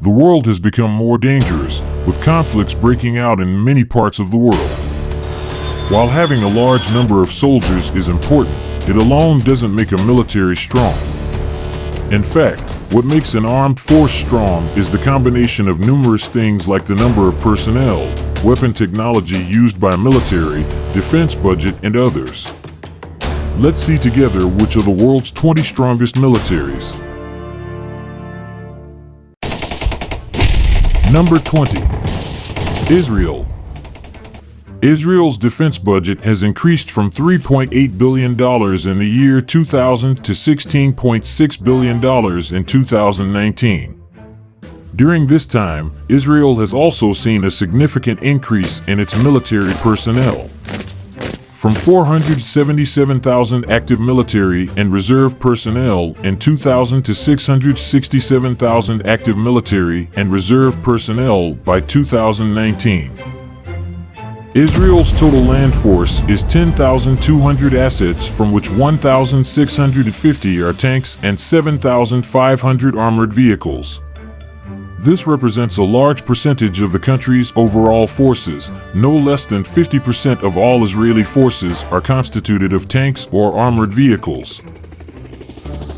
The world has become more dangerous, with conflicts breaking out in many parts of the world. While having a large number of soldiers is important, it alone doesn't make a military strong. In fact, what makes an armed force strong is the combination of numerous things like the number of personnel, weapon technology used by military, defense budget, and others. Let's see together which are the world's 20 strongest militaries. Number 20. Israel. Israel's defense budget has increased from $3.8 billion in the year 2000 to $16.6 billion in 2019. During this time, Israel has also seen a significant increase in its military personnel. From 477,000 active military and reserve personnel in 2000 to 667,000 active military and reserve personnel by 2019. Israel's total land force is 10,200 assets, from which 1,650 are tanks and 7,500 armored vehicles. This represents a large percentage of the country's overall forces. No less than 50% of all Israeli forces are constituted of tanks or armored vehicles.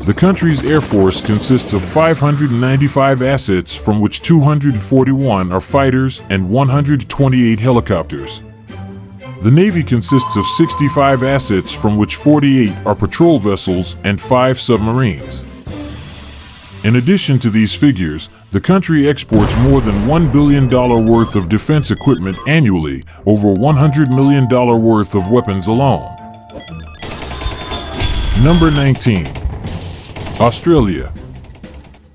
The country's air force consists of 595 assets, from which 241 are fighters and 128 helicopters. The Navy consists of 65 assets, from which 48 are patrol vessels and 5 submarines. In addition to these figures, the country exports more than $1 billion worth of defense equipment annually, over $100 million worth of weapons alone. Number 19. Australia.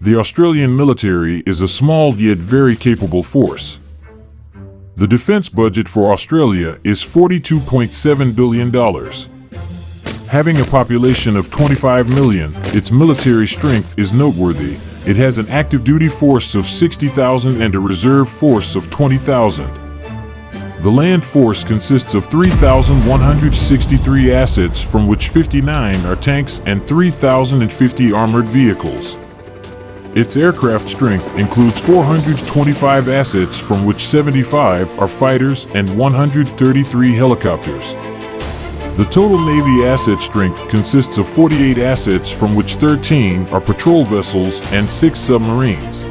The Australian military is a small yet very capable force. The defense budget for Australia is $42.7 billion. Having a population of 25 million, its military strength is noteworthy. It has an active duty force of 60,000 and a reserve force of 20,000. The land force consists of 3,163 assets, from which 59 are tanks and 3,050 armored vehicles. Its aircraft strength includes 425 assets, from which 75 are fighters and 133 helicopters. The total Navy asset strength consists of 48 assets, from which 13 are patrol vessels and 6 submarines.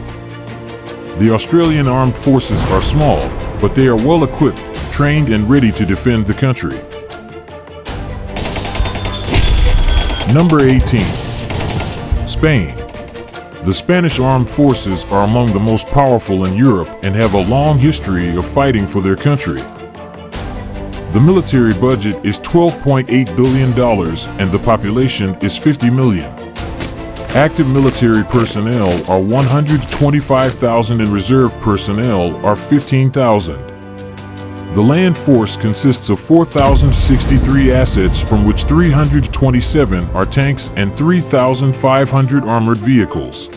The Australian armed forces are small, but they are well equipped, trained, and ready to defend the country. Number 18. Spain. The Spanish armed forces are among the most powerful in Europe and have a long history of fighting for their country. The military budget is $12.8 billion and the population is 50 million. Active military personnel are 125,000 and reserve personnel are 15,000. The land force consists of 4,063 assets, from which 327 are tanks and 3,500 armored vehicles.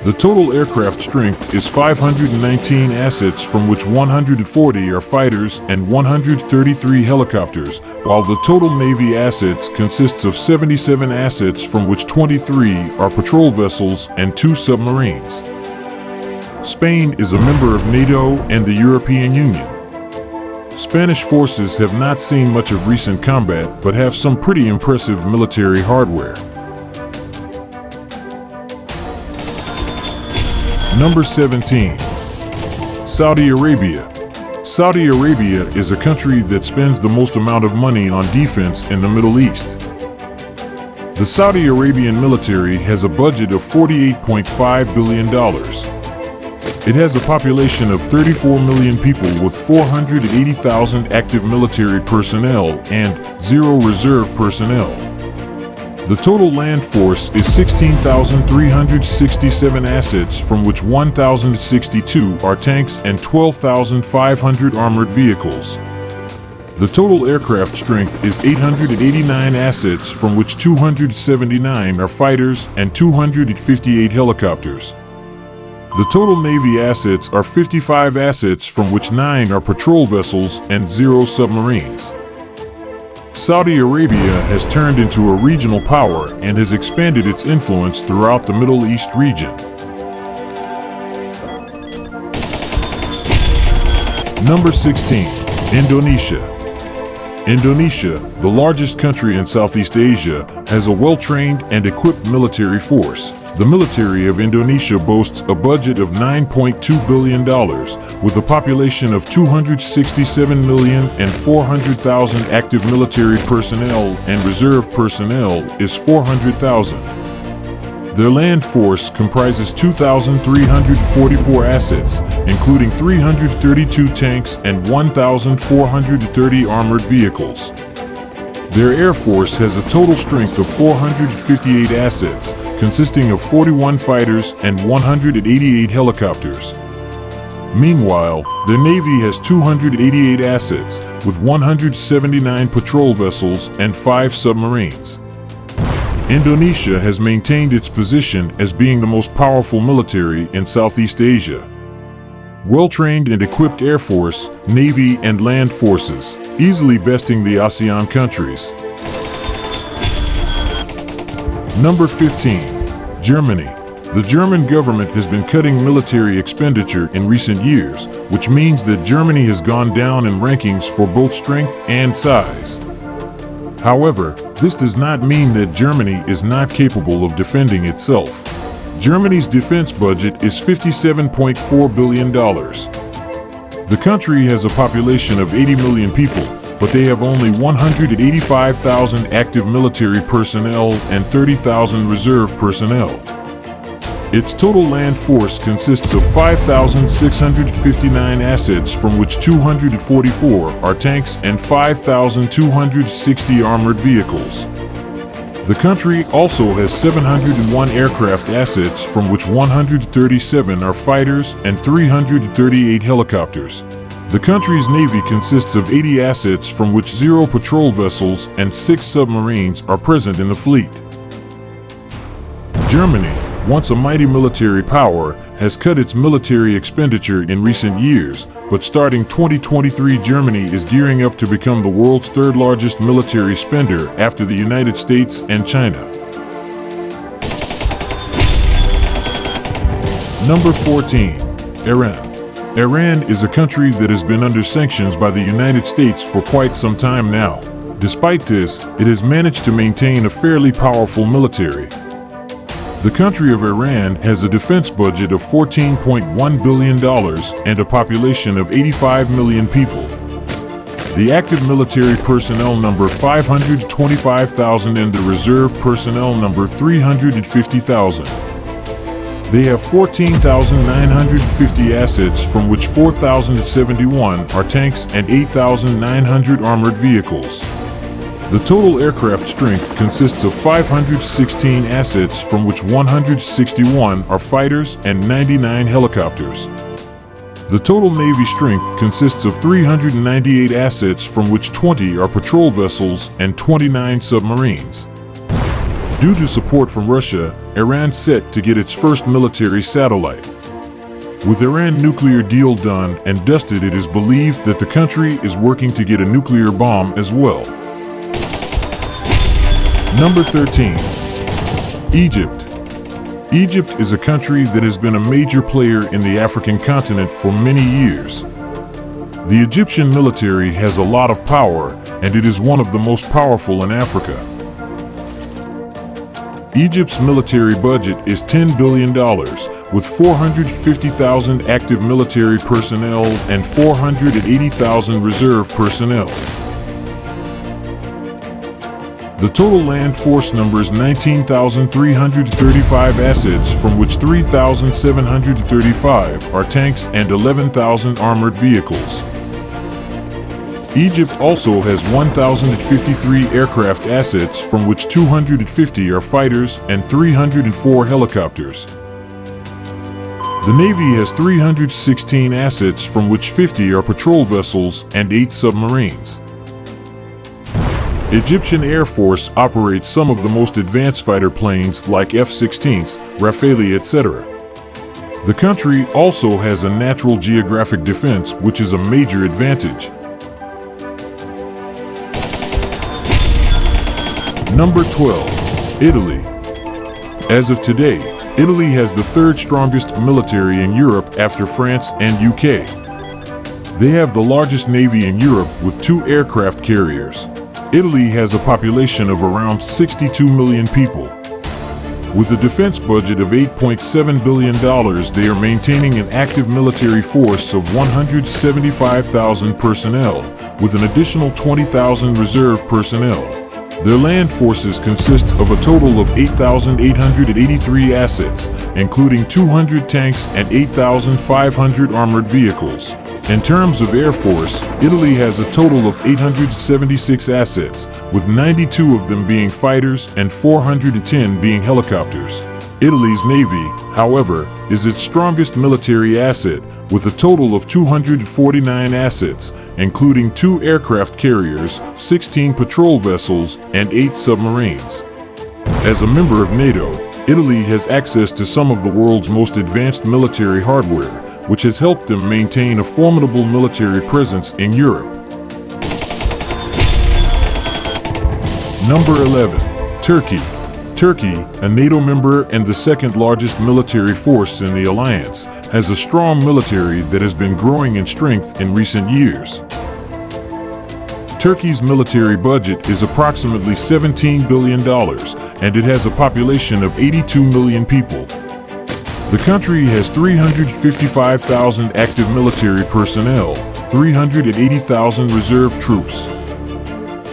The total aircraft strength is 519 assets, from which 140 are fighters and 133 helicopters, while the total Navy assets consists of 77 assets, from which 23 are patrol vessels and 2 submarines. Spain is a member of NATO and the European Union. Spanish forces have not seen much of recent combat, but have some pretty impressive military hardware. Number 17. Saudi Arabia. Saudi Arabia is a country that spends the most amount of money on defense in the Middle East. The Saudi Arabian military has a budget of $48.5 billion. It has a population of 34 million people with 480,000 active military personnel and 0 reserve personnel. The total land force is 16,367 assets, from which 1,062 are tanks and 12,500 armored vehicles. The total aircraft strength is 889 assets, from which 279 are fighters and 258 helicopters. The total Navy assets are 55 assets, from which 9 are patrol vessels and 0 submarines. Saudi Arabia has turned into a regional power and has expanded its influence throughout the Middle East region. Number 16. Indonesia. Indonesia, the largest country in Southeast Asia, has a well-trained and equipped military force. The military of Indonesia boasts a budget of $9.2 billion, with a population of 267,400,000 active military personnel, and reserve personnel is 400,000. Their land force comprises 2,344 assets, including 332 tanks and 1,430 armored vehicles. Their air force has a total strength of 458 assets, consisting of 41 fighters and 188 helicopters. Meanwhile, their Navy has 288 assets, with 179 patrol vessels and 5 submarines. Indonesia has maintained its position as being the most powerful military in Southeast Asia. Well-trained and equipped air force, navy, and land forces, easily besting the ASEAN countries. Number 15. Germany. The German government has been cutting military expenditure in recent years, which means that Germany has gone down in rankings for both strength and size. However, this does not mean that Germany is not capable of defending itself. Germany's defense budget is $57.4 billion. The country has a population of 80 million people, but they have only 185,000 active military personnel and 30,000 reserve personnel. Its total land force consists of 5,659 assets, from which 244 are tanks and 5,260 armored vehicles. The country also has 701 aircraft assets, from which 137 are fighters and 338 helicopters. The country's navy consists of 80 assets, from which 0 patrol vessels and 6 submarines are present in the fleet. Germany, once a mighty military power, has cut its military expenditure in recent years, but starting 2023, Germany is gearing up to become the world's third largest military spender after the United States and China. Number 14. Iran. Iran is a country that has been under sanctions by the United States for quite some time now. Despite this, it has managed to maintain a fairly powerful military. The country of Iran has a defense budget of $14.1 billion and a population of 85 million people. The active military personnel number 525,000 and the reserve personnel number 350,000. They have 14,950 assets, from which 4,071 are tanks and 8,900 armored vehicles. The total aircraft strength consists of 516 assets, from which 161 are fighters and 99 helicopters. The total Navy strength consists of 398 assets, from which 20 are patrol vessels and 29 submarines. Due to support from Russia, Iran's set to get its first military satellite. With Iran nuclear deal done and dusted, it is believed that the country is working to get a nuclear bomb as well. Number 13. Egypt. Egypt is a country that has been a major player in the African continent for many years. The Egyptian military has a lot of power, and it is one of the most powerful in Africa. Egypt's military budget is $10 billion, with 450,000 active military personnel and 480,000 reserve personnel. The total land force numbers 19,335 assets, from which 3,735 are tanks and 11,000 armored vehicles. Egypt also has 1,053 aircraft assets, from which 250 are fighters and 304 helicopters. The Navy has 316 assets, from which 50 are patrol vessels and 8 submarines. Egyptian Air Force operates some of the most advanced fighter planes like F-16s, Rafale, etc. The country also has a natural geographic defense, which is a major advantage. Number 12. Italy. As of today, Italy has the third strongest military in Europe after France and UK. They have the largest navy in Europe with 2 aircraft carriers. Italy has a population of around 62 million people. With a defense budget of $8.7 billion, they are maintaining an active military force of 175,000 personnel, with an additional 20,000 reserve personnel. Their land forces consist of a total of 8,883 assets, including 200 tanks and 8,500 armored vehicles. In terms of Air Force, Italy has a total of 876 assets, with 92 of them being fighters and 410 being helicopters. Italy's Navy, however, is its strongest military asset, with a total of 249 assets, including 2 aircraft carriers, 16 patrol vessels, and 8 submarines. As a member of NATO, Italy has access to some of the world's most advanced military hardware, which has helped them maintain a formidable military presence in Europe. Number 11. Turkey. Turkey, a NATO member and the second largest military force in the alliance, has a strong military that has been growing in strength in recent years. Turkey's military budget is approximately $17 billion, and it has a population of 82 million people. The country has 355,000 active military personnel, 380,000 reserve troops,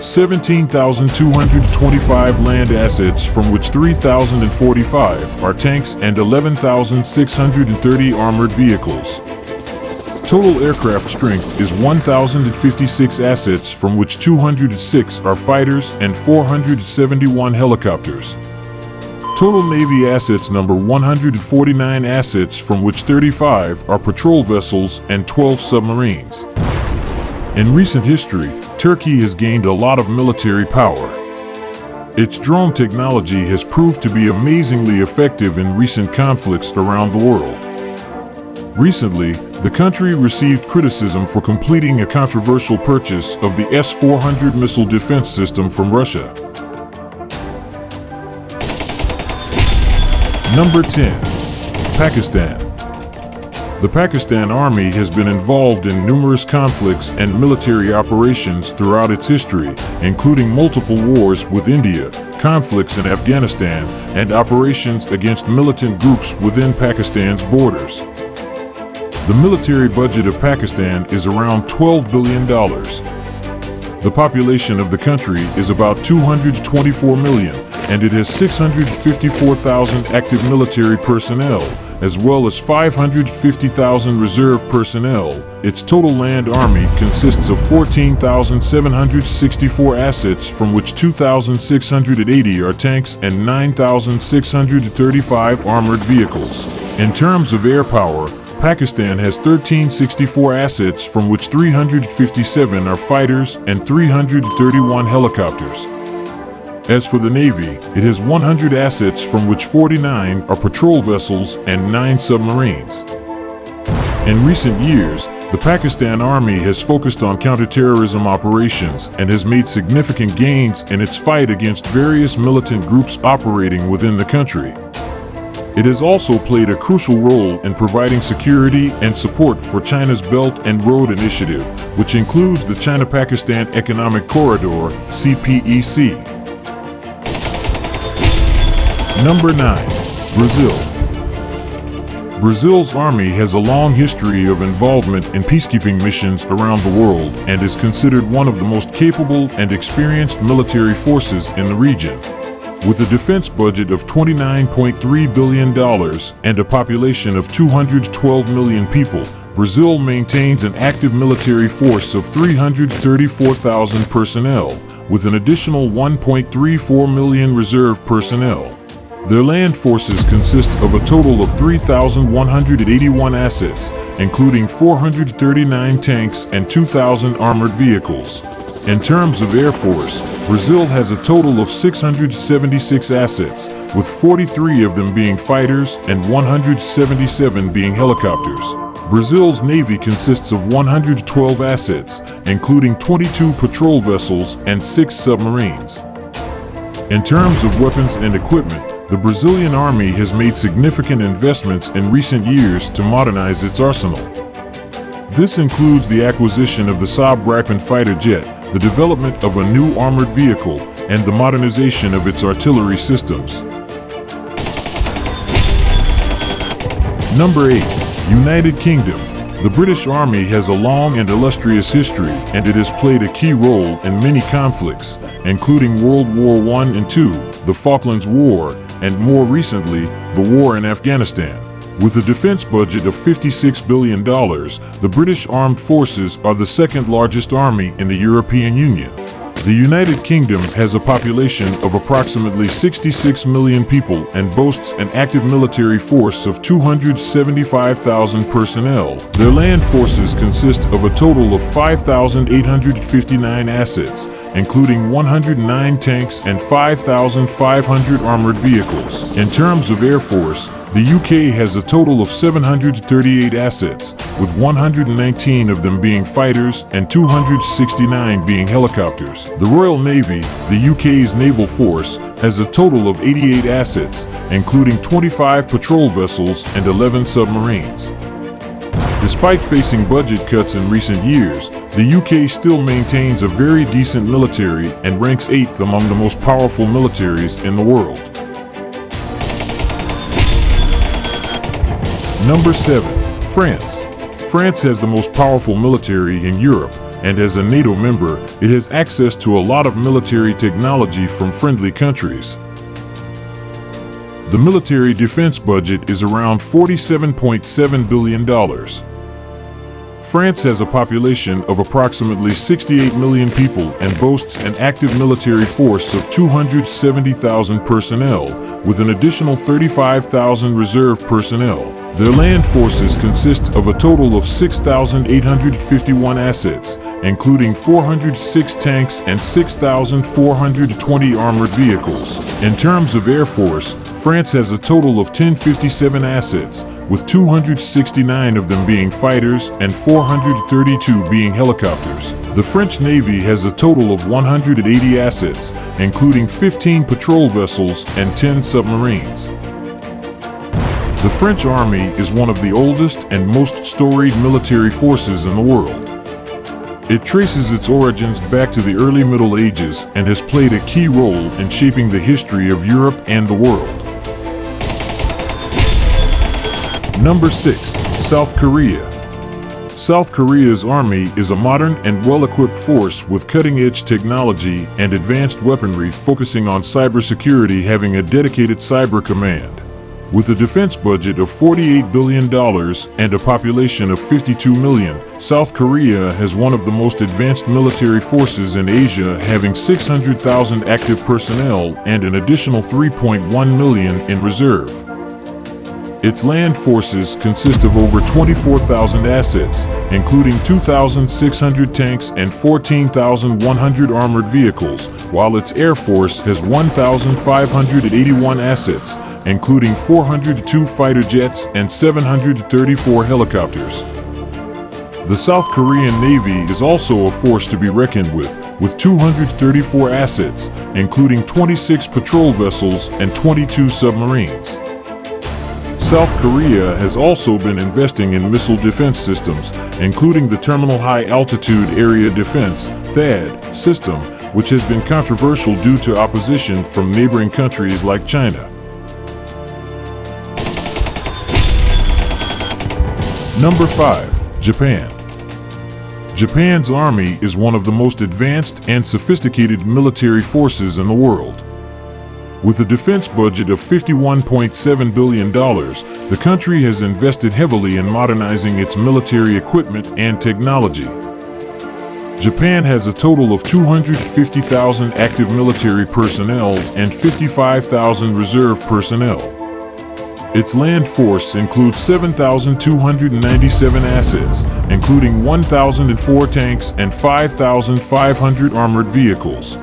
17,225 land assets, from which 3,045 are tanks and 11,630 armored vehicles. Total aircraft strength is 1,056 assets, from which 206 are fighters and 471 helicopters. Total Navy assets number 149 assets, from which 35 are patrol vessels and 12 submarines. In recent history, Turkey has gained a lot of military power. Its drone technology has proved to be amazingly effective in recent conflicts around the world. Recently, the country received criticism for completing a controversial purchase of the S-400 missile defense system from Russia. Number 10. Pakistan. The Pakistan Army has been involved in numerous conflicts and military operations throughout its history, including multiple wars with India, conflicts in Afghanistan, and operations against militant groups within Pakistan's borders. The military budget of Pakistan is around $12 billion. The population of the country is about 224 million, and it has 654,000 active military personnel, as well as 550,000 reserve personnel. Its total land army consists of 14,764 assets, from which 2,680 are tanks and 9,635 armored vehicles. In terms of air power, Pakistan has 1,364 assets, from which 357 are fighters and 331 helicopters. As for the Navy, it has 100 assets, from which 49 are patrol vessels and 9 submarines. In recent years, the Pakistan Army has focused on counterterrorism operations and has made significant gains in its fight against various militant groups operating within the country. It has also played a crucial role in providing security and support for China's Belt and Road Initiative, which includes the China-Pakistan Economic Corridor, CPEC. Number 9. Brazil. Brazil's army has a long history of involvement in peacekeeping missions around the world and is considered one of the most capable and experienced military forces in the region. With a defense budget of $29.3 billion and a population of 212 million people, Brazil maintains an active military force of 334,000 personnel, with an additional 1.34 million reserve personnel. Their land forces consist of a total of 3,181 assets, including 439 tanks and 2,000 armored vehicles. In terms of Air Force, Brazil has a total of 676 assets, with 43 of them being fighters and 177 being helicopters. Brazil's Navy consists of 112 assets, including 22 patrol vessels and 6 submarines. In terms of weapons and equipment, the Brazilian Army has made significant investments in recent years to modernize its arsenal. This includes the acquisition of the Saab Gripen fighter jet, the development of a new armored vehicle, and the modernization of its artillery systems. Number 8. United Kingdom. The British Army has a long and illustrious history, and it has played a key role in many conflicts, including World War I and II, the Falklands War, and more recently, the war in Afghanistan. With a defense budget of $56 billion, the British Armed Forces are the second largest army in the European Union. The United Kingdom has a population of approximately 66 million people and boasts an active military force of 275,000 personnel. Their land forces consist of a total of 5,859 assets, including 109 tanks and 5,500 armored vehicles. In terms of air force, the UK has a total of 738 assets, with 119 of them being fighters and 269 being helicopters. The Royal Navy, the UK's naval force, has a total of 88 assets, including 25 patrol vessels and 11 submarines. Despite facing budget cuts in recent years, the UK still maintains a very decent military and ranks 8th among the most powerful militaries in the world. Number 7. France. France has the most powerful military in Europe, and as a NATO member, it has access to a lot of military technology from friendly countries. The military defense budget is around $47.7 billion. France has a population of approximately 68 million people and boasts an active military force of 270,000 personnel, with an additional 35,000 reserve personnel. Their land forces consist of a total of 6,851 assets, including 406 tanks and 6,420 armored vehicles. In terms of air force, France has a total of 1057 assets, with 269 of them being fighters and 432 being helicopters. The French Navy has a total of 180 assets, including 15 patrol vessels and 10 submarines. The French Army is one of the oldest and most storied military forces in the world. It traces its origins back to the early Middle Ages and has played a key role in shaping the history of Europe and the world. Number 6. South Korea. South Korea's army is a modern and well-equipped force with cutting-edge technology and advanced weaponry, focusing on cybersecurity, having a dedicated cyber command. With a defense budget of $48 billion and a population of 52 million, South Korea has one of the most advanced military forces in Asia, having 600,000 active personnel and an additional 3.1 million in reserve. Its land forces consist of over 24,000 assets, including 2,600 tanks and 14,100 armored vehicles, while its air force has 1,581 assets, including 402 fighter jets and 734 helicopters. The South Korean Navy is also a force to be reckoned with 234 assets, including 26 patrol vessels and 22 submarines. South Korea has also been investing in missile defense systems, including the Terminal High Altitude Area Defense (THAAD) system, which has been controversial due to opposition from neighboring countries like China. Number 5. Japan. Japan's army is one of the most advanced and sophisticated military forces in the world. With a defense budget of $51.7 billion, the country has invested heavily in modernizing its military equipment and technology. Japan has a total of 250,000 active military personnel and 55,000 reserve personnel. Its land force includes 7,297 assets, including 1,004 tanks and 5,500 armored vehicles.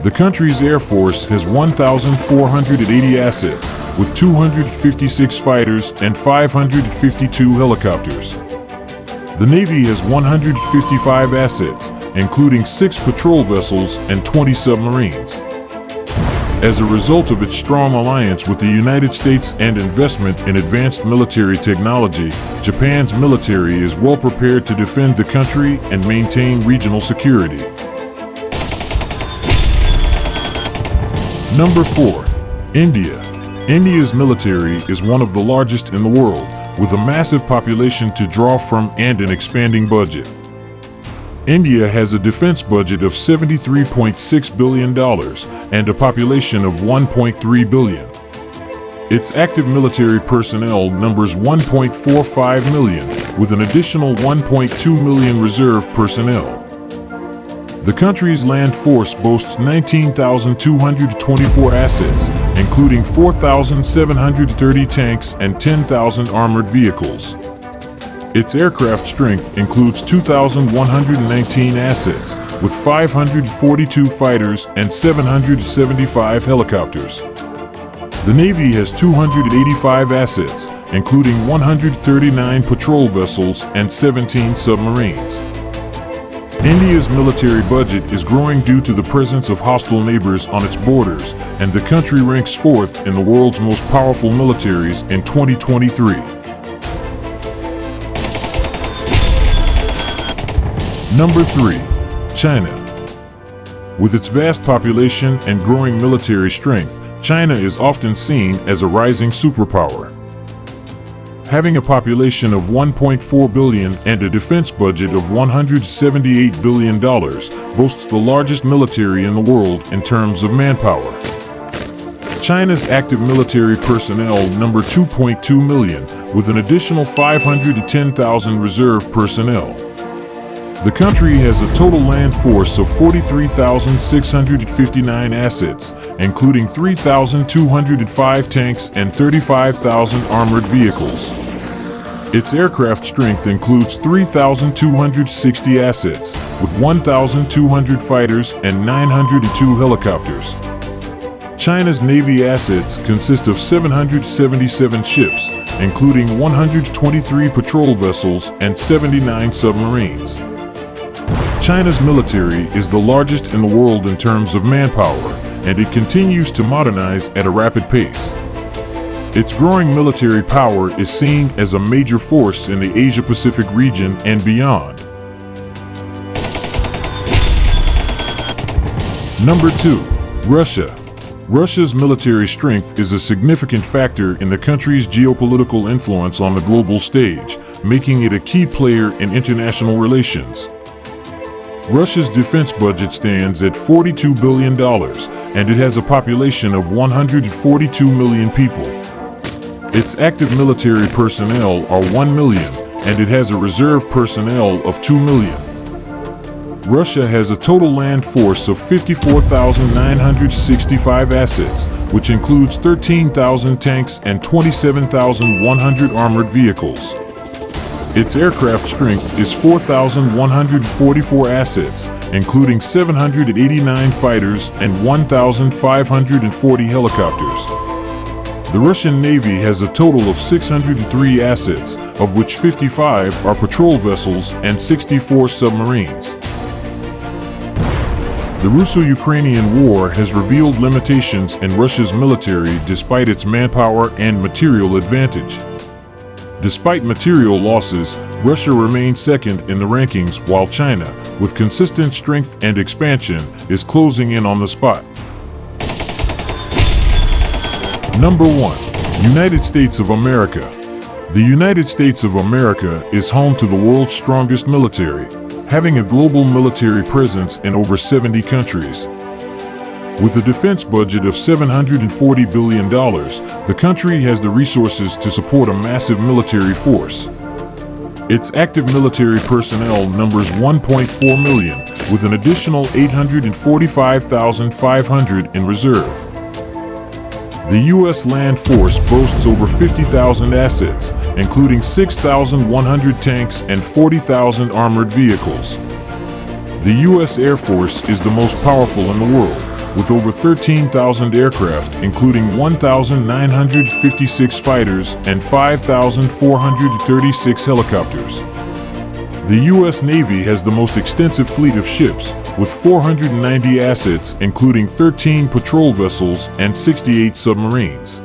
The country's air force has 1,480 assets, with 256 fighters and 552 helicopters. The Navy has 155 assets, including 6 patrol vessels and 20 submarines. As a result of its strong alliance with the United States and investment in advanced military technology, Japan's military is well prepared to defend the country and maintain regional security. Number 4. India. India's military is one of the largest in the world, with a massive population to draw from and an expanding budget. India has a defense budget of $73.6 billion and a population of 1.3 billion. Its active military personnel numbers 1.45 million, with an additional 1.2 million reserve personnel. The country's land force boasts 19,224 assets, including 4,730 tanks and 10,000 armored vehicles. Its aircraft strength includes 2,119 assets, with 542 fighters and 775 helicopters. The Navy has 285 assets, including 139 patrol vessels and 17 submarines. India's military budget is growing due to the presence of hostile neighbors on its borders, and the country ranks fourth in the world's most powerful militaries in 2023. Number 3. China. With its vast population and growing military strength, China is often seen as a rising superpower. Having a population of 1.4 billion and a defense budget of $178 billion, boasts the largest military in the world in terms of manpower. China's active military personnel number 2.2 million, with an additional 510,000 reserve personnel. The country has a total land force of 43,659 assets, including 3,205 tanks and 35,000 armored vehicles. Its aircraft strength includes 3,260 assets, with 1,200 fighters and 902 helicopters. China's Navy assets consist of 777 ships, including 123 patrol vessels and 79 submarines. China's military is the largest in the world in terms of manpower, and it continues to modernize at a rapid pace. Its growing military power is seen as a major force in the Asia-Pacific region and beyond. Number 2. Russia. Russia's military strength is a significant factor in the country's geopolitical influence on the global stage, making it a key player in international relations. Russia's defense budget stands at $42 billion, and it has a population of 142 million people. Its active military personnel are 1 million, and it has a reserve personnel of 2 million. Russia has a total land force of 54,965 assets, which includes 13,000 tanks and 27,100 armored vehicles. Its aircraft strength is 4,144 assets, including 789 fighters and 1,540 helicopters. The Russian Navy has a total of 603 assets, of which 55 are patrol vessels and 64 submarines. The Russo-Ukrainian War has revealed limitations in Russia's military despite its manpower and material advantage. Despite material losses, Russia remains second in the rankings, while China, with consistent strength and expansion, is closing in on the spot. Number 1. United States of America. The United States of America is home to the world's strongest military, having a global military presence in over 70 countries. With a defense budget of $740 billion, the country has the resources to support a massive military force. Its active military personnel numbers 1.4 million, with an additional 845,500 in reserve. The U.S. land force boasts over 50,000 assets, including 6,100 tanks and 40,000 armored vehicles. The U.S. Air Force is the most powerful in the world, with over 13,000 aircraft, including 1,956 fighters and 5,436 helicopters. The U.S. Navy has the most extensive fleet of ships, with 490 assets including 13 patrol vessels and 68 submarines.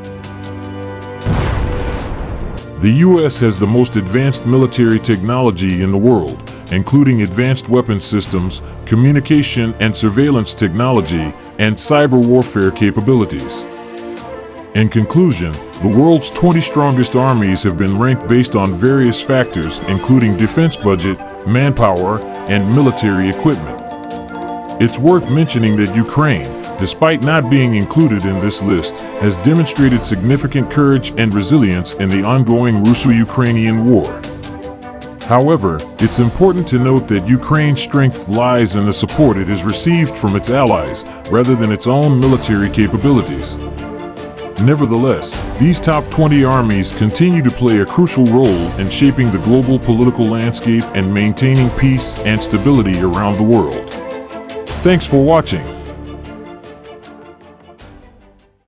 The U.S. has the most advanced military technology in the world, including advanced weapons systems, communication and surveillance technology, and cyber warfare capabilities. In conclusion, the world's 20 strongest armies have been ranked based on various factors, including defense budget, manpower, and military equipment. It's worth mentioning that Ukraine, despite not being included in this list, has demonstrated significant courage and resilience in the ongoing Russo-Ukrainian war. However, it's important to note that Ukraine's strength lies in the support it has received from its allies, rather than its own military capabilities. Nevertheless, these top 20 armies continue to play a crucial role in shaping the global political landscape and maintaining peace and stability around the world. Thanks for watching.